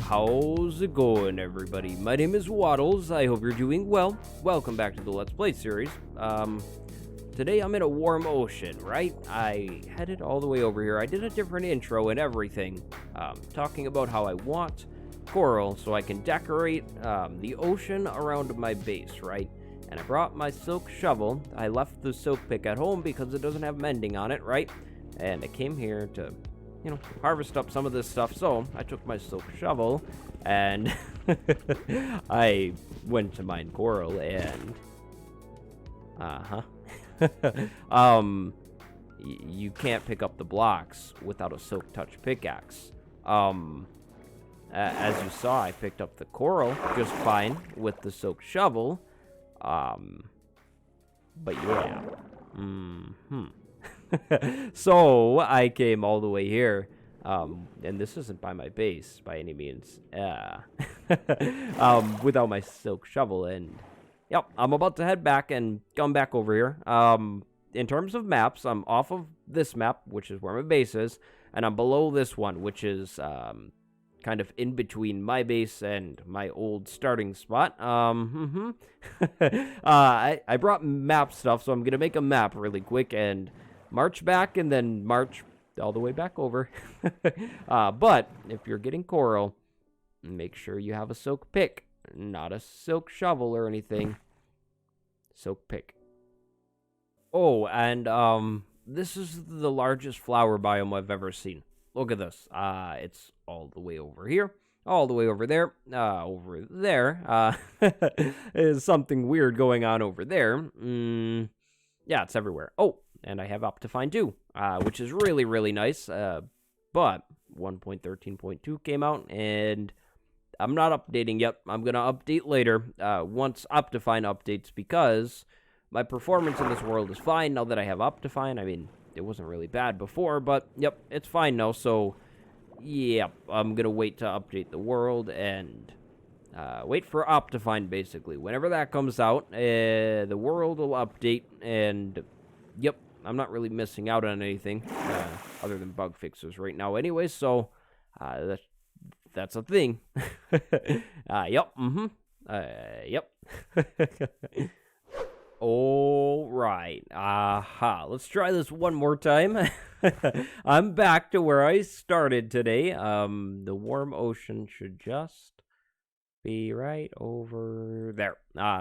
How's it going, everybody? My name is Waddles. I hope you're doing well. Welcome back to the Let's Play series. Today I'm in a warm ocean, right? I headed all the way over here. I did a different intro and everything, talking about how I want coral so I can decorate the ocean around my base, right? And I brought my silk shovel. I left the silk pick at home because it doesn't have mending on it, right? And I came here to harvest up some of this stuff. So I took my silk shovel and I went to mine coral and you can't pick up the blocks without a silk touch pickaxe. As you saw, I picked up the coral just fine with the silk shovel. But yeah. So I came all the way here, and this isn't by my base by any means, without my silk shovel, and yep, I'm about to head back and come back over here. In terms of maps, I'm off of this map, which is where my base is, and I'm below this one, which is kind of in between my base and my old starting spot. I brought map stuff, so I'm gonna make a map really quick and march back and then march all the way back over. But if you're getting coral, make sure you have a silk pick, not a silk shovel or anything. Silk pick. Oh, and this is the largest flower biome I've ever seen. Look at this. It's all the way over here, all the way over there. Over there is something weird going on over there. Yeah, it's everywhere. Oh, and I have Optifine too, which is really, really nice. But 1.13.2 came out, and I'm not updating yet. I'm going to update later once Optifine updates, because my performance in this world is fine now that I have Optifine. I mean, it wasn't really bad before, but yep, it's fine now. So, yep, I'm going to wait to update the world and wait for Optifine, basically. Whenever that comes out, the world will update, and yep, I'm not really missing out on anything other than bug fixes right now anyway, so that's a thing. Yep, yep. All right, let's try this one more time. I'm back to where I started today. The warm ocean should just be right over there.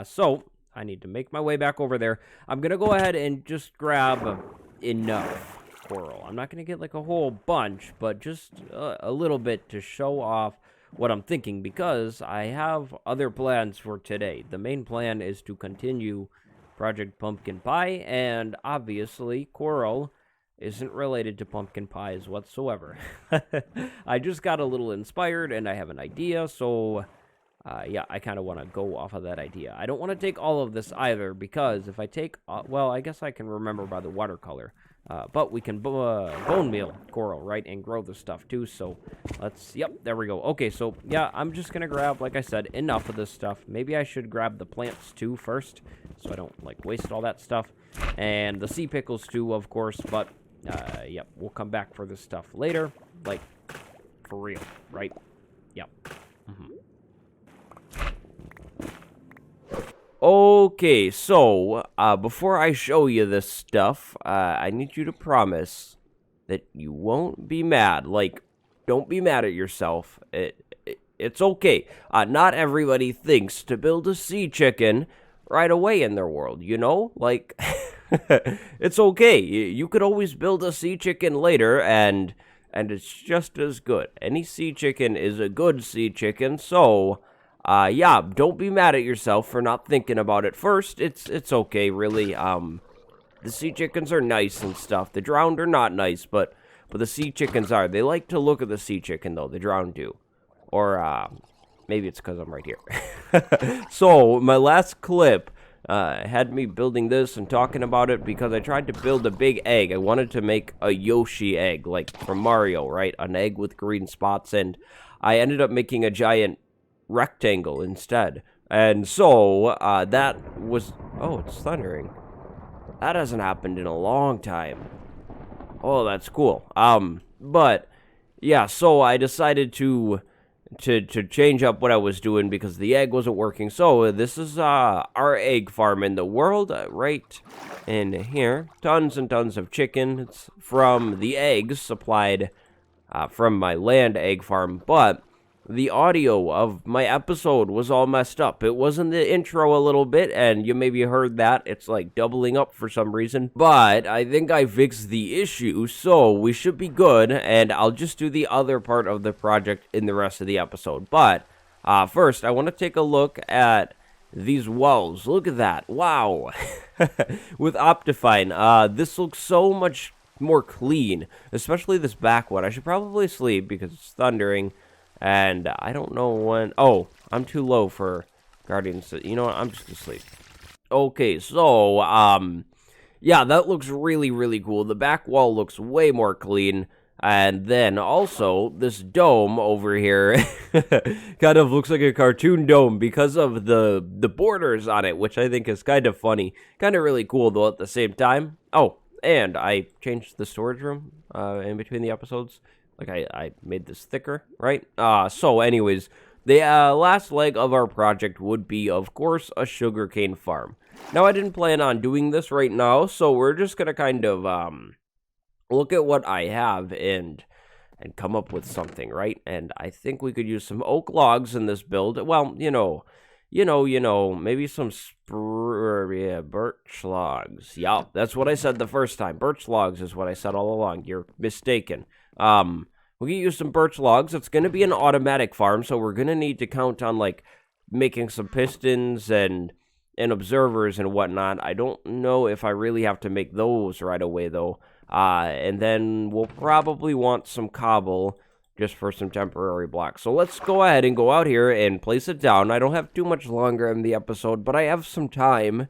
So I need to make my way back over there. I'm gonna go ahead and just grab enough coral. I'm not gonna get like a whole bunch, but just a little bit to show off what I'm thinking, because I have other plans for today. The main plan is to continue Project Pumpkin Pie, and obviously coral isn't related to pumpkin pies whatsoever. I just got a little inspired and I have an idea, so yeah, I kind of want to go off of that idea. I don't want to take all of this either, because if I take, well, I guess I can remember by the watercolor. But we can bone meal coral, right, and grow the stuff too. So let's, yep, there we go. Okay, so yeah, I'm just going to grab, like I said, enough of this stuff. Maybe I should grab the plants too first, so I don't, like, waste all that stuff. And the sea pickles too, of course, but, yep, we'll come back for this stuff later. Like, for real, right? Yep. Okay, so, before I show you this stuff, I need you to promise that you won't be mad. Like, don't be mad at yourself. It's okay. Not everybody thinks to build a sea chicken right away in their world, you know? Like, it's okay. You could always build a sea chicken later, and it's just as good. Any sea chicken is a good sea chicken, so yeah, don't be mad at yourself for not thinking about it first. It's okay, really. The sea chickens are nice and stuff. The drowned are not nice, but the sea chickens are. They like to look at the sea chicken, though. The drowned do. Or, maybe it's because I'm right here. So, my last clip had me building this and talking about it because I tried to build a big egg. I wanted to make a Yoshi egg, like from Mario, right? An egg with green spots, and I ended up making a giant rectangle instead. And so that was, oh, it's thundering. That hasn't happened in a long time. Oh, that's cool. But yeah, so I decided to to change up what I was doing because the egg wasn't working. So this is our egg farm in the world, right in here. Tons and tons of chicken. It's from the eggs supplied from my land egg farm, but the audio of my episode was all messed up. It was in the intro a little bit, and you maybe heard that. It's like doubling up for some reason, but I think I fixed the issue, so we should be good, and I'll just do the other part of the project in the rest of the episode. But first, I want to take a look at these walls. Look at that. Wow. With Optifine, this looks so much more clean, especially this back one. I should probably sleep because it's thundering. And I don't know when... Oh, I'm too low for Guardians. You know what? I'm just asleep. Okay, so, yeah, that looks really, really cool. The back wall looks way more clean. And then also, this dome over here kind of looks like a cartoon dome because of the borders on it, which I think is kind of funny. Kind of really cool, though, at the same time. Oh, and I changed the storage room in between the episodes. Like, I made this thicker, right? So anyways, the last leg of our project would be, of course, a sugarcane farm. Now, I didn't plan on doing this right now, so we're just gonna kind of, look at what I have and come up with something, right? And I think we could use some oak logs in this build. Well, you know, maybe some birch logs. Yeah, that's what I said the first time. Birch logs is what I said all along. You're mistaken. We can use some birch logs. It's going to be an automatic farm, so we're going to need to count on, like, making some pistons and observers and whatnot. I don't know if I really have to make those right away, though. And then we'll probably want some cobble just for some temporary blocks. So let's go ahead and go out here and place it down. I don't have too much longer in the episode, but I have some time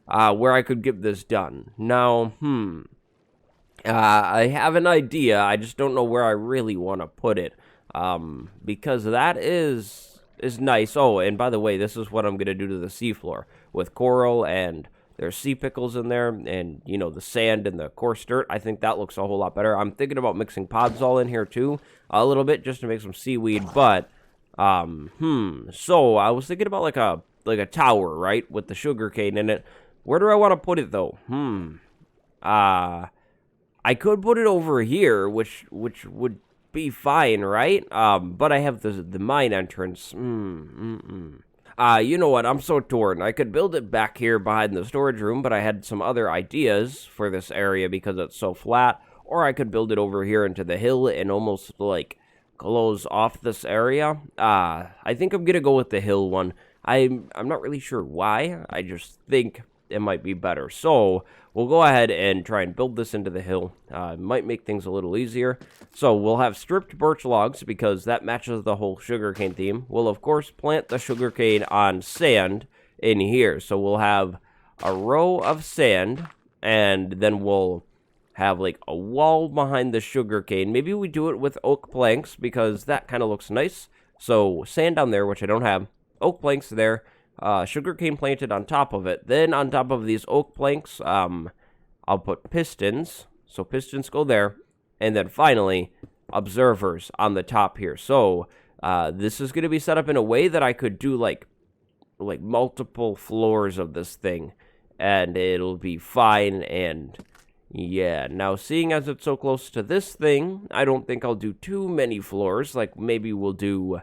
where I could get this done. Now, I have an idea. I just don't know where I really want to put it. Because that is nice. Oh, and by the way, this is what I'm going to do to the seafloor with coral, and there's sea pickles in there, and, you know, the sand and the coarse dirt. I think that looks a whole lot better. I'm thinking about mixing podzol in here, too, a little bit, just to make some seaweed, but, so I was thinking about, like a tower, right, with the sugarcane in it. Where do I want to put it, though? I could put it over here, which would be fine, right? But I have the mine entrance. You know what? I'm so torn. I could build it back here behind the storage room, but I had some other ideas for this area because it's so flat. Or I could build it over here into the hill and almost, like, close off this area. I think I'm gonna go with the hill one. I'm not really sure why. I just think it might be better. So we'll go ahead and try and build this into the hill. It might make things a little easier. So we'll have stripped birch logs because that matches the whole sugarcane theme. We'll, of course, plant the sugarcane on sand in here. So we'll have a row of sand, and then we'll have, like, a wall behind the sugarcane. Maybe we do it with oak planks because that kind of looks nice. So sand down there, which I don't have. Oak planks there. Sugarcane planted on top of it. Then on top of these oak planks, I'll put pistons. So pistons go there. And then finally, observers on the top here. So this is going to be set up in a way that I could do like multiple floors of this thing. And it'll be fine. And yeah, now seeing as it's so close to this thing, I don't think I'll do too many floors. Like maybe we'll do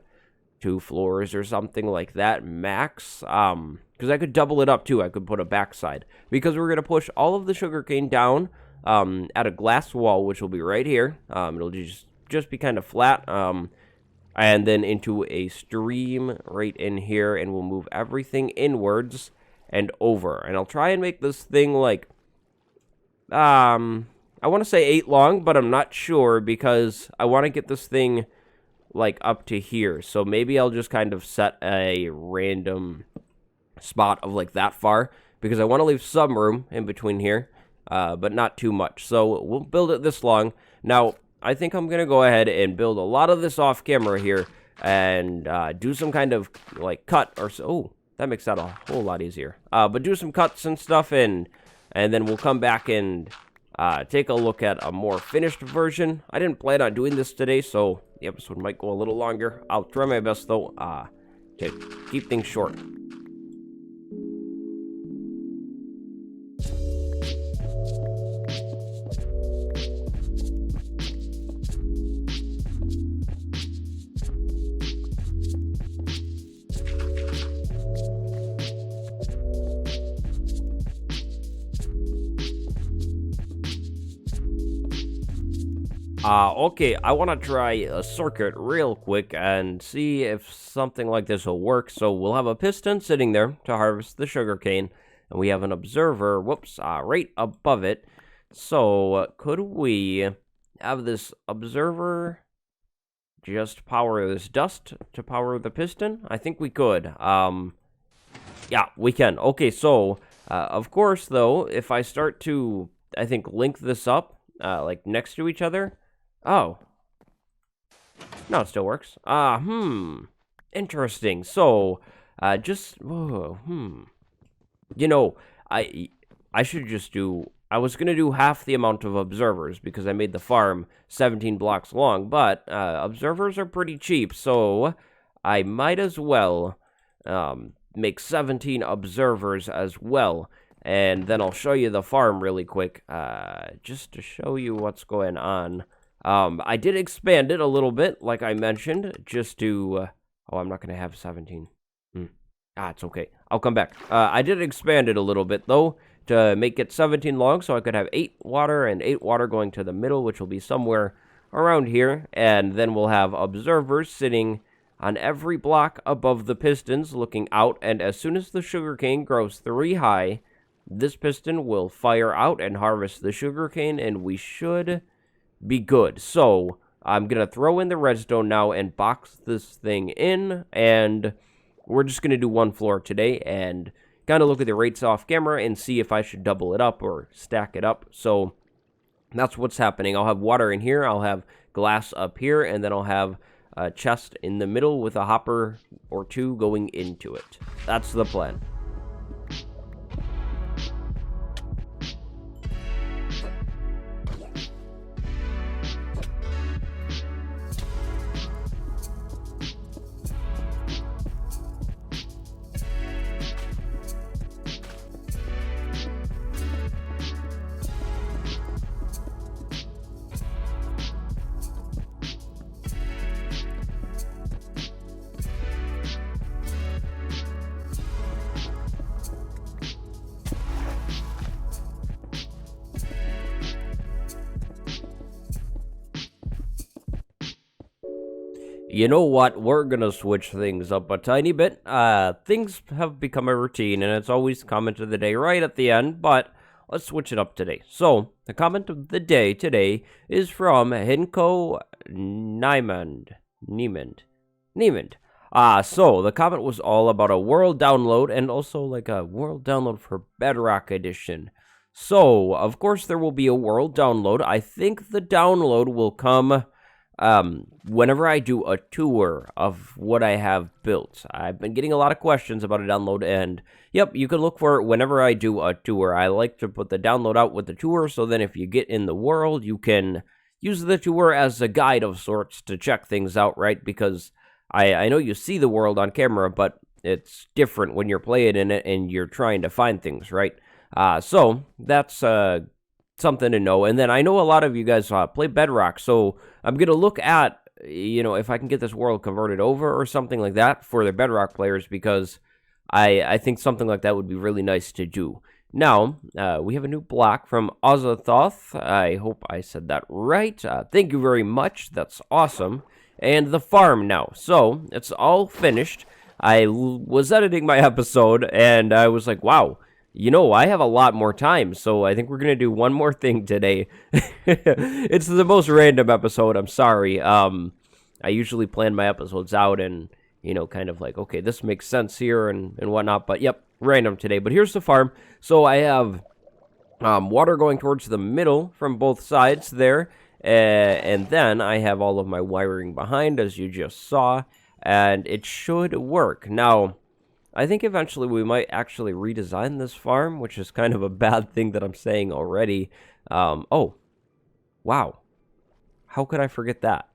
2 floors or something like that max, because I could double it up too. I could put a backside because we're gonna push all of the sugarcane down at a glass wall, which will be right here. It'll just be kind of flat, and then into a stream right in here, and we'll move everything inwards and over. And I'll try and make this thing like I want to say 8 long, but I'm not sure because I want to get this thing like up to here. So maybe I'll just kind of set a random spot of like that far because I want to leave some room in between here, but not too much. So we'll build it this long. Now, I think I'm going to go ahead and build a lot of this off camera here and do some kind of like cut or so. Oh, that makes that a whole lot easier. But do some cuts and stuff and then we'll come back and take a look at a more finished version. I didn't plan on doing this today, so the episode might go a little longer. I'll try my best, though, to keep things short. Okay, I want to try a circuit real quick and see if something like this will work. So we'll have a piston sitting there to harvest the sugarcane, and we have an observer, right above it. So could we have this observer just power this dust to power the piston? I think we could. Yeah, we can. Okay, so, of course, though, if I start to, I think, link this up, like, next to each other. Oh. No, it still works. Interesting. So, You know, I should just do... I was going to do half the amount of observers because I made the farm 17 blocks long, but observers are pretty cheap, so I might as well make 17 observers as well, and then I'll show you the farm really quick, just to show you what's going on. I did expand it a little bit, like I mentioned, just to... oh, I'm not going to have 17. It's okay. I'll come back. I did expand it a little bit, though, to make it 17 long, so I could have 8 water and 8 water going to the middle, which will be somewhere around here, and then we'll have observers sitting on every block above the pistons looking out, and as soon as the sugarcane grows 3 high, this piston will fire out and harvest the sugarcane, and we should be good. So I'm going to throw in the redstone now and box this thing in, and we're just going to do one floor today and kind of look at the rates off camera and see if I should double it up or stack it up. So that's what's happening. I'll have water in here, I'll have glass up here, and then I'll have a chest in the middle with a hopper or 2 going into it. That's the plan. You know what? We're gonna switch things up a tiny bit. Things have become a routine, and it's always comment of the day right at the end, but let's switch it up today. So, the comment of the day today is from Hinko Niemand. So, the comment was all about a world download, and also like a world download for Bedrock Edition. So, of course, there will be a world download. I think the download will come... whenever I do a tour of what I have built. I've been getting a lot of questions about a download, and yep, you can look for it whenever I do a tour. I like to put the download out with the tour, so then if you get in the world, you can use the tour as a guide of sorts to check things out, right? Because I know you see the world on camera, but it's different when you're playing in it and you're trying to find things, right? So that's something to know. And then I know a lot of you guys play Bedrock, so I'm going to look at, you know, if I can get this world converted over or something like that for the Bedrock players, because I think something like that would be really nice to do. Now, we have a new block from Azathoth. I hope I said that right. Thank you very much. That's awesome. And the farm now. So, it's all finished. I was editing my episode, and I was like, wow, you know, I have a lot more time, so I think we're going to do one more thing today. It's the most random episode, I'm sorry. I usually plan my episodes out and, you know, kind of like, okay, this makes sense here and whatnot, but yep, random today. But here's the farm. So I have water going towards the middle from both sides there, and then I have all of my wiring behind, as you just saw, and it should work. Now, I think eventually we might actually redesign this farm, which is kind of a bad thing that I'm saying already. Oh, wow. How could I forget that?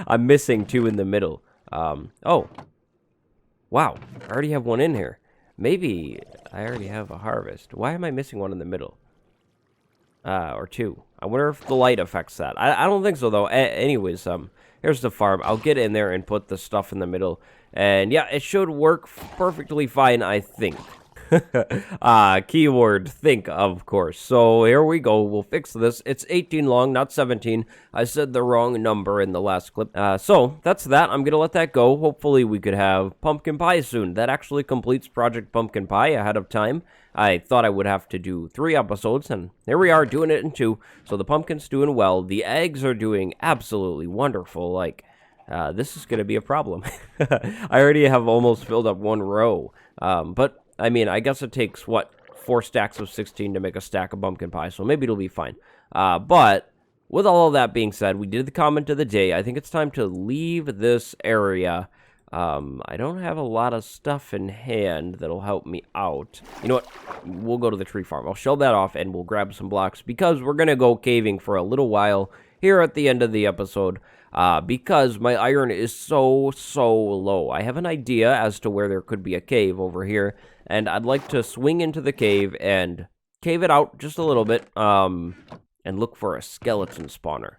I'm missing 2 in the middle. Oh, wow. I already have 1 in here. Maybe I already have a harvest. Why am I missing 1 in the middle? Or 2. I wonder if the light affects that. I don't think so, though. Anyways, here's the farm. I'll get in there and put the stuff in the middle. And yeah, it should work perfectly fine, I think. Keyword think, of course. So here we go. We'll fix this. It's 18 long, not 17. I said the wrong number in the last clip. So that's that. I'm gonna let that go. Hopefully we could have pumpkin pie soon. That actually completes Project Pumpkin Pie ahead of time. I thought I would have to do 3 episodes, and here we are doing it in 2. So the pumpkin's doing well. The eggs are doing absolutely wonderful. Like, this is gonna be a problem. I already have almost filled up 1 row. But I mean, I guess it takes, what, 4 stacks of 16 to make a stack of pumpkin pie, so maybe it'll be fine. But with all of that being said, we did the comment of the day. I think it's time to leave this area. I don't have a lot of stuff in hand that'll help me out. You know what? We'll go to the tree farm. I'll shell that off, and we'll grab some blocks, because we're going to go caving for a little while here at the end of the episode. Because my iron is so low. I have an idea as to where there could be a cave over here, and I'd like to swing into the cave and cave it out just a little bit, and look for a skeleton spawner.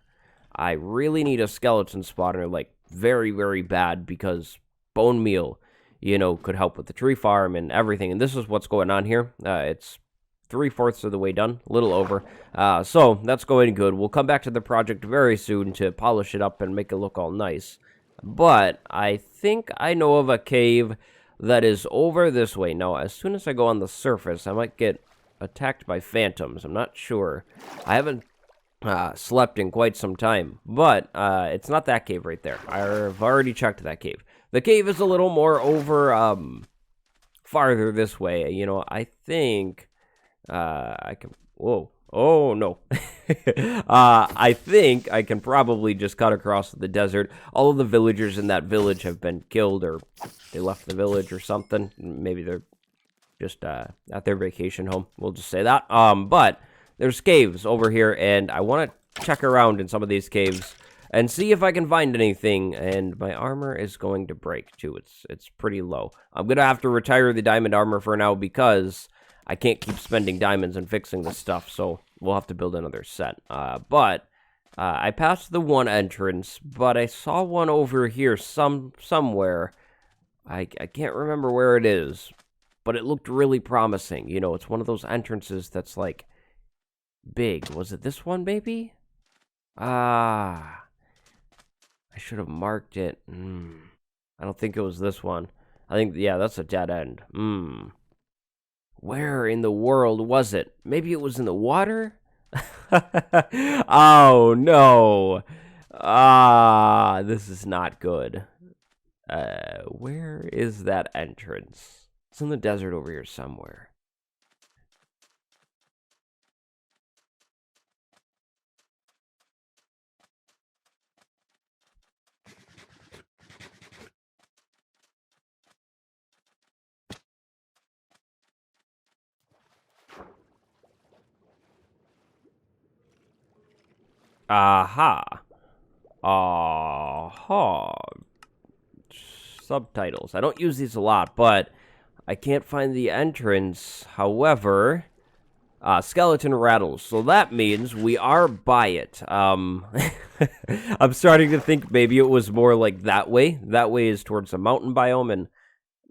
I really need a skeleton spawner, like, very, very bad, because bone meal, you know, could help with the tree farm and everything, and this is what's going on here. It's 3/4 of the way done, a little over. So that's going good. We'll come back to the project very soon to polish it up and make it look all nice. But I think I know of a cave that is over this way. Now, as soon as I go on the surface, I might get attacked by phantoms. I'm not sure. I haven't slept in quite some time, but it's not that cave right there. I've already checked that cave. The cave is a little more over farther this way. You know, I think I can, whoa, oh no. I think I can probably just cut across the desert. All of the villagers in that village have been killed, or they left the village or something. Maybe they're just at their vacation home. We'll just say that. But there's caves over here, and I want to check around in some of these caves and see if I can find anything. And my armor is going to break too. It's pretty low. I'm gonna have to retire the diamond armor for now, because I can't keep spending diamonds and fixing this stuff, so we'll have to build another set. But I passed the 1 entrance, but I saw one over here somewhere. I can't remember where it is, but it looked really promising. You know, it's one of those entrances that's, like, big. Was it this one, maybe? I should have marked it. I don't think it was this one. I think, yeah, that's a dead end. Where in the world was it? Maybe it was in the water? Oh, no. This is not good. Where is that entrance? It's in the desert over here somewhere. Aha. Aha. Subtitles. I don't use these a lot, but I can't find the entrance. However, skeleton rattles. So that means we are by it. I'm starting to think maybe it was more like that way. That way is towards the mountain biome, and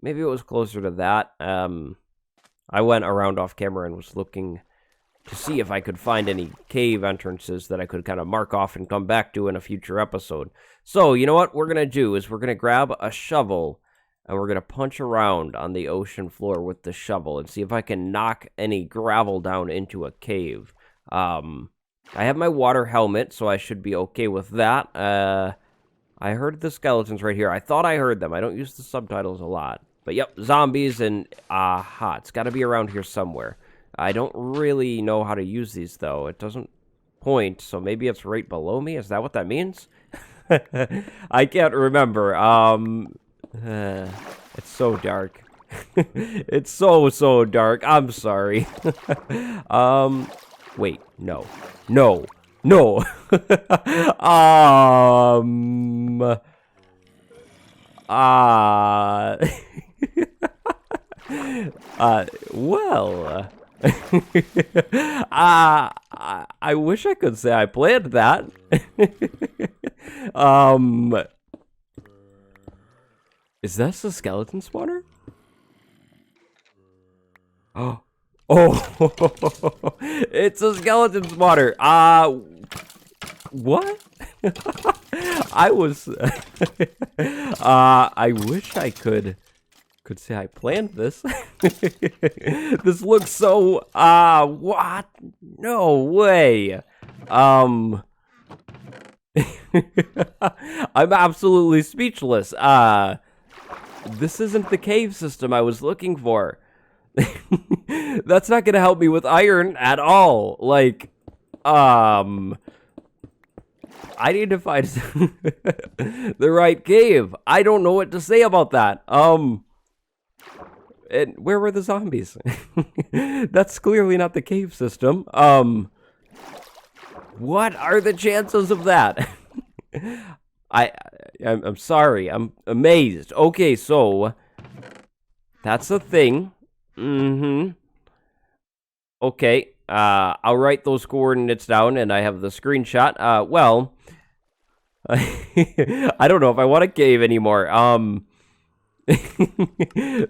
maybe it was closer to that. I went around off camera and was looking to see if I could find any cave entrances that I could kind of mark off and come back to in a future episode. So, you know what we're going to do is we're going to grab a shovel, and we're going to punch around on the ocean floor with the shovel and see if I can knock any gravel down into a cave. I have my water helmet, so I should be okay with that. I heard the skeletons right here. I thought I heard them. I don't use the subtitles a lot. But yep, zombies and aha, it's got to be around here somewhere. I don't really know how to use these, though. It doesn't point, so maybe it's right below me? Is that what that means? I can't remember. It's so dark. It's so dark. I'm sorry. Wait, no. No. No. Uh, well, I wish I could say I planned that. Is this a skeleton spawner? Oh, oh, it's a skeleton spawner. What? I was, I wish I could say I planned this. This looks so, what? No way. I'm absolutely speechless. This isn't the cave system I was looking for. That's not gonna help me with iron at all. Like, I need to find the right cave. I don't know what to say about that. And where were the zombies? That's clearly not the cave system. What are the chances of that? I'm sorry. I'm amazed. Okay, so that's a thing. Okay. I'll write those coordinates down, and I have the screenshot. Well, I don't know if I want a cave anymore.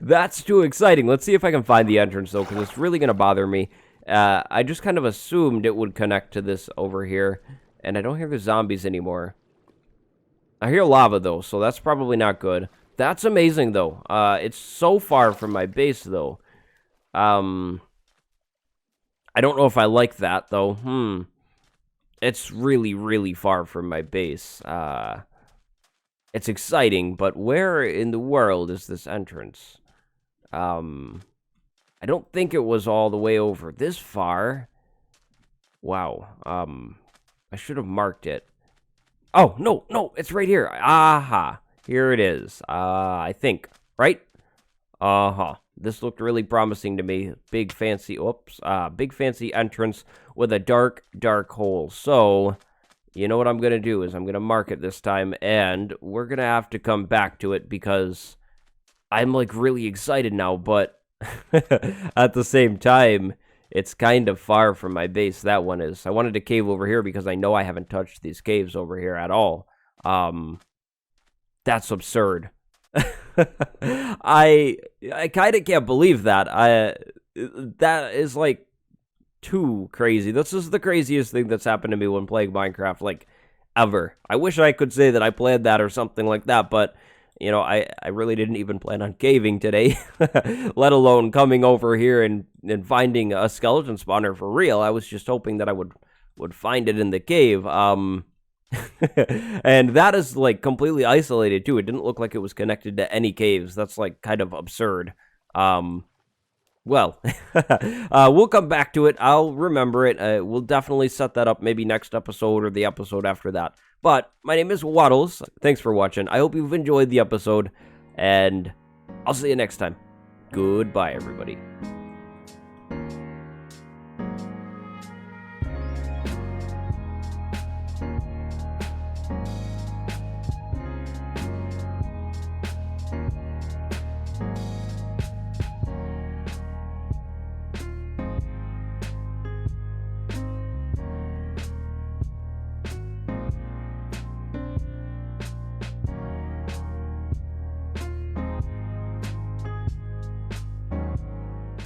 That's too exciting. Let's see if I can find the entrance, though, because it's really going to bother me. I just kind of assumed it would connect to this over here, and I don't hear the zombies anymore. I hear lava, though, so that's probably not good. That's amazing, though. It's so far from my base, though. I don't know if I like that, though. It's really, really far from my base. It's exciting, but where in the world is this entrance? I don't think it was all the way over this far. Wow. I should have marked it. Oh, no, it's right here. Aha. Here it is. I think, right? Uh-huh. This looked really promising to me. Big fancy entrance with a dark, dark hole. So, you know what I'm going to do is I'm going to mark it this time, and we're going to have to come back to it because I'm, like, really excited now, but at the same time, it's kind of far from my base, that one is. I wanted to cave over here because I know I haven't touched these caves over here at all. That's absurd. I kind of can't believe that. That is, like, too crazy. This is the craziest thing that's happened to me when playing Minecraft, like, ever. I wish I could say that I planned that or something like that, but, you know, I really didn't even plan on caving today, let alone coming over here and finding a skeleton spawner for real. I was just hoping that I would find it in the cave. And that is, like, completely isolated, too. It didn't look like it was connected to any caves. That's, like, kind of absurd. Well, we'll come back to it. I'll remember it. We'll definitely set that up maybe next episode or the episode after that. But my name is Waddles. Thanks for watching. I hope you've enjoyed the episode, and I'll see you next time. Goodbye, everybody.